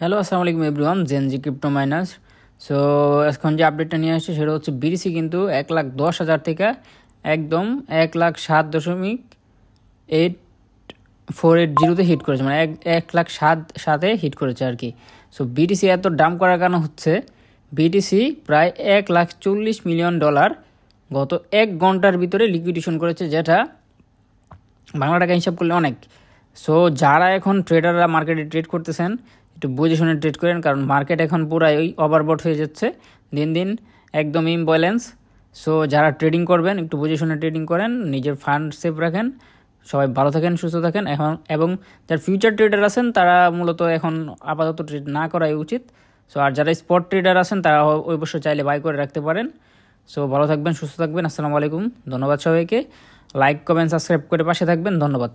Hello, আসসালামু আলাইকুম everyone, Gen Z crypto minors. So এখন যে আপডেটটা নিয়ে আসছে সেটা হচ্ছে বিটিসি কিন্তু 1,10,000 থেকে একদম 1,07,848 হিট করেছে, মানে 1,07,7-এ হিট করেছে আর কি। সো বিটিসি এত দাম করার কারণ হচ্ছে বিটিসি প্রায় $1,40,000,000 গত 1 ঘন্টার ভিতরে লিকুইডেশন করেছে, যেটা বাংলা টাকা হিসাব করলে অনেক। সো যারা এখন ট্রেডাররা মার্কেটে ট্রেড করতেছেন, একটু বুঝে শুনে ট্রেড করেন, কারণ মার্কেট এখন পুরাই ওই ওভারবট হয়ে যাচ্ছে দিন দিন, একদম ইমব্যালেন্স। সো যারা ট্রেডিং করবেন একটু বুঝে শুনে ট্রেডিং করেন, নিজের ফান্ড সেভ রাখেন। সবাই ভালো থাকেন, সুস্থ থাকেন। এখন এবং যারা ফিউচার ট্রেডার আছেন তারা মূলত এখন আপাতত ট্রেড না করাই উচিত। সো আর যারা স্পট ট্রেডার আছেন তারা ওই বছর চাইলে বাই করে রাখতে পারেন। সো ভালো থাকবেন, সুস্থ থাকবেন। আসসালামু আলাইকুম, ধন্যবাদ সবাইকে। লাইক, কমেন্ট, সাবস্ক্রাইব করে পাশে থাকবেন। ধন্যবাদ।